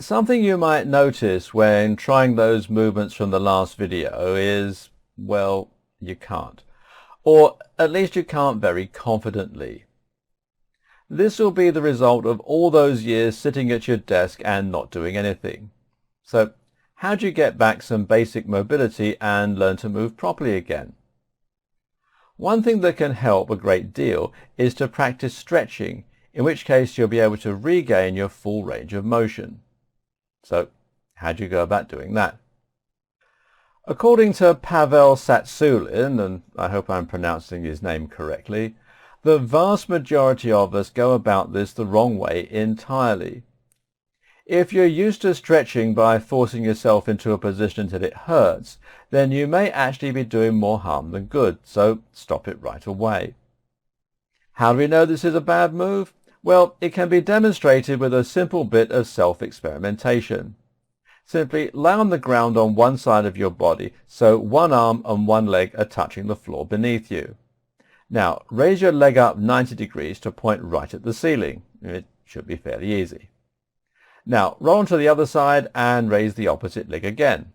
Something you might notice when trying those movements from the last video is, well, you can't. Or at least you can't very confidently. This will be the result of all those years sitting at your desk and not doing anything. So, how do you get back some basic mobility and learn to move properly again? One thing that can help a great deal is to practice stretching, in which case you'll be able to regain your full range of motion. So, how do you go about doing that? According to Pavel Tsatsouline, and I hope I'm pronouncing his name correctly, the vast majority of us go about this the wrong way entirely. If you're used to stretching by forcing yourself into a position until it hurts, then you may actually be doing more harm than good, so stop it right away. How do we know this is a bad move? Well, it can be demonstrated with a simple bit of self-experimentation. Simply lie on the ground on one side of your body, so one arm and one leg are touching the floor beneath you. Now, raise your leg up 90 degrees to point right at the ceiling. It should be fairly easy. Now, roll onto the other side and raise the opposite leg again.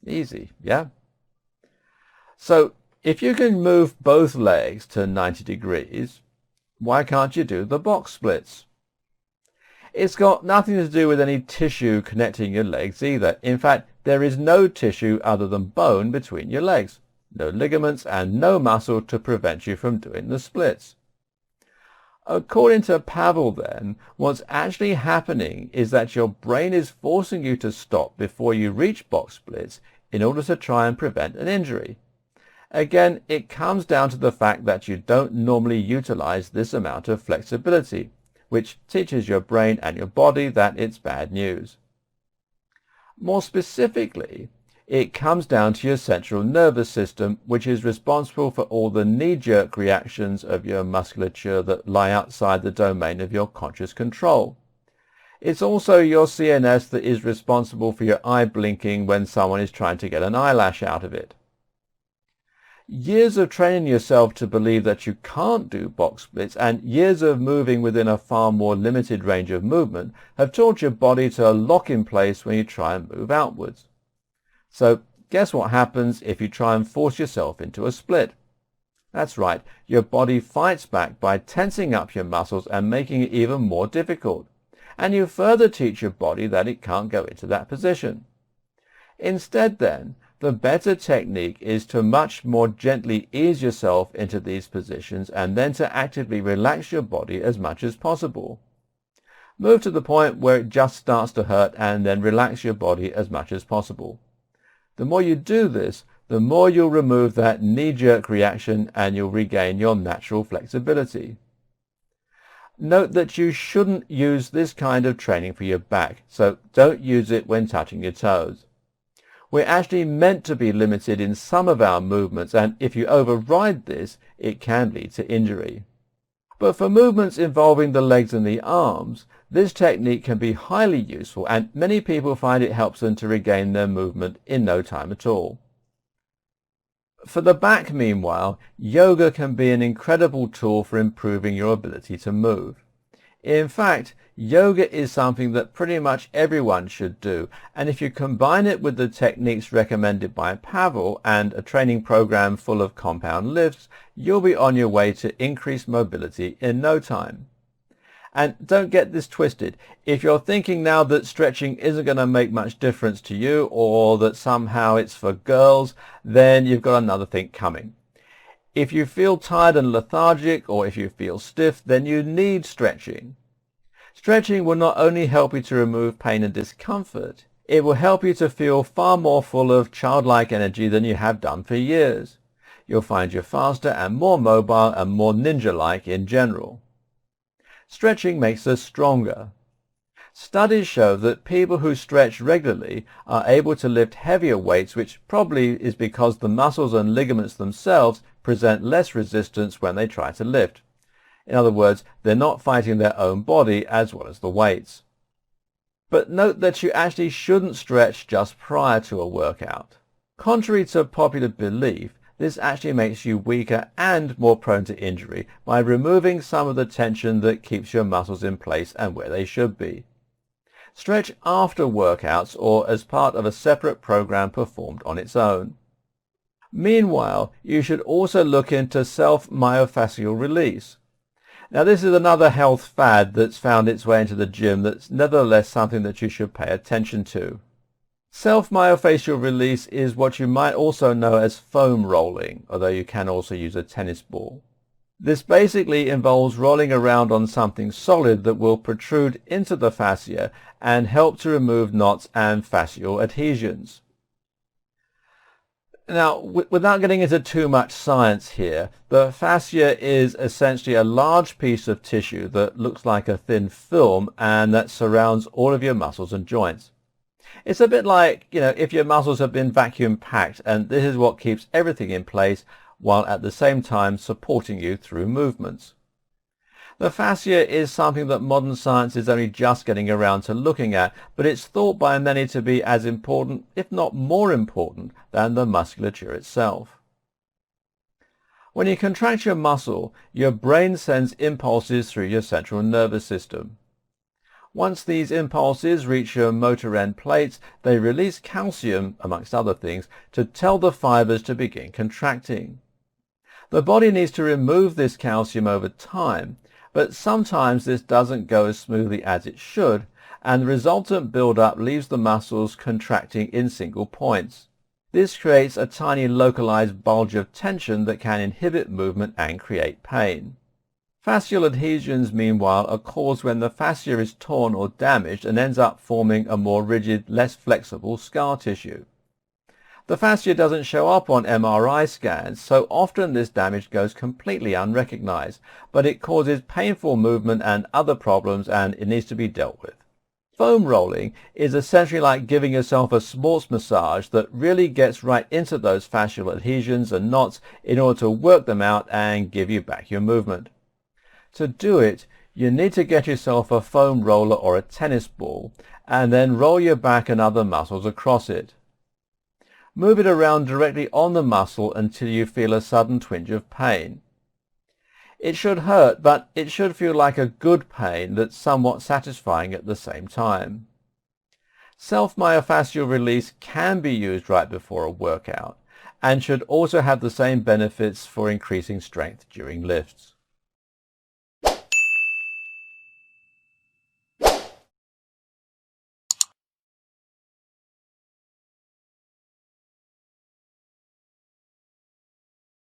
Easy, yeah? So, if you can move both legs to 90 degrees, why can't you do the box splits? It's got nothing to do with any tissue connecting your legs either. In fact, there is no tissue other than bone between your legs. No ligaments and no muscle to prevent you from doing the splits. According to Pavel then, what's actually happening is that your brain is forcing you to stop before you reach box splits in order to try and prevent an injury. Again, it comes down to the fact that you don't normally utilize this amount of flexibility, which teaches your brain and your body that it's bad news. More specifically, it comes down to your central nervous system, which is responsible for all the knee-jerk reactions of your musculature that lie outside the domain of your conscious control. It's also your CNS that is responsible for your eye blinking when someone is trying to get an eyelash out of it. Years of training yourself to believe that you can't do box splits and years of moving within a far more limited range of movement have taught your body to lock in place when you try and move outwards. So guess what happens if you try and force yourself into a split? That's right, your body fights back by tensing up your muscles and making it even more difficult. And you further teach your body that it can't go into that position. Instead then, the better technique is to much more gently ease yourself into these positions and then to actively relax your body as much as possible. Move to the point where it just starts to hurt and then relax your body as much as possible. The more you do this, the more you'll remove that knee-jerk reaction and you'll regain your natural flexibility. Note that you shouldn't use this kind of training for your back, so don't use it when touching your toes. We're actually meant to be limited in some of our movements, and if you override this, it can lead to injury. But for movements involving the legs and the arms, this technique can be highly useful, and many people find it helps them to regain their movement in no time at all. For the back, meanwhile, yoga can be an incredible tool for improving your ability to move. In fact, yoga is something that pretty much everyone should do, and if you combine it with the techniques recommended by Pavel and a training program full of compound lifts, you'll be on your way to increased mobility in no time. And don't get this twisted. If you're thinking now that stretching isn't going to make much difference to you or that somehow it's for girls, then you've got another thing coming. If you feel tired and lethargic or if you feel stiff, then you need stretching. Stretching will not only help you to remove pain and discomfort, it will help you to feel far more full of childlike energy than you have done for years. You'll find you're faster and more mobile and more ninja-like in general. Stretching makes us stronger. Studies show that people who stretch regularly are able to lift heavier weights, which probably is because the muscles and ligaments themselves present less resistance when they try to lift. In other words, they're not fighting their own body as well as the weights. But note that you actually shouldn't stretch just prior to a workout. Contrary to popular belief, this actually makes you weaker and more prone to injury by removing some of the tension that keeps your muscles in place and where they should be. Stretch after workouts or as part of a separate program performed on its own. Meanwhile, you should also look into self-myofascial release. Now, this is another health fad that's found its way into the gym that's nevertheless something that you should pay attention to. Self-myofascial release is what you might also know as foam rolling, although you can also use a tennis ball. This basically involves rolling around on something solid that will protrude into the fascia and help to remove knots and fascial adhesions. Now, without getting into too much science here, the fascia is essentially a large piece of tissue that looks like a thin film and that surrounds all of your muscles and joints. It's a bit like, if your muscles have been vacuum packed, and this is what keeps everything in place while at the same time supporting you through movements. The fascia is something that modern science is only just getting around to looking at, but it's thought by many to be as important, if not more important, than the musculature itself. When you contract your muscle, your brain sends impulses through your central nervous system. Once these impulses reach your motor end plates, they release calcium, amongst other things, to tell the fibers to begin contracting. The body needs to remove this calcium over time, but sometimes this doesn't go as smoothly as it should, and the resultant buildup leaves the muscles contracting in single points. This creates a tiny localized bulge of tension that can inhibit movement and create pain. Fascial adhesions, meanwhile, are caused when the fascia is torn or damaged and ends up forming a more rigid, less flexible scar tissue. The fascia doesn't show up on MRI scans, so often this damage goes completely unrecognized, but it causes painful movement and other problems, and it needs to be dealt with. Foam rolling is essentially like giving yourself a sports massage that really gets right into those fascial adhesions and knots in order to work them out and give you back your movement. To do it, you need to get yourself a foam roller or a tennis ball, and then roll your back and other muscles across it. Move it around directly on the muscle until you feel a sudden twinge of pain. It should hurt, but it should feel like a good pain that's somewhat satisfying at the same time. Self-myofascial release can be used right before a workout, and should also have the same benefits for increasing strength during lifts.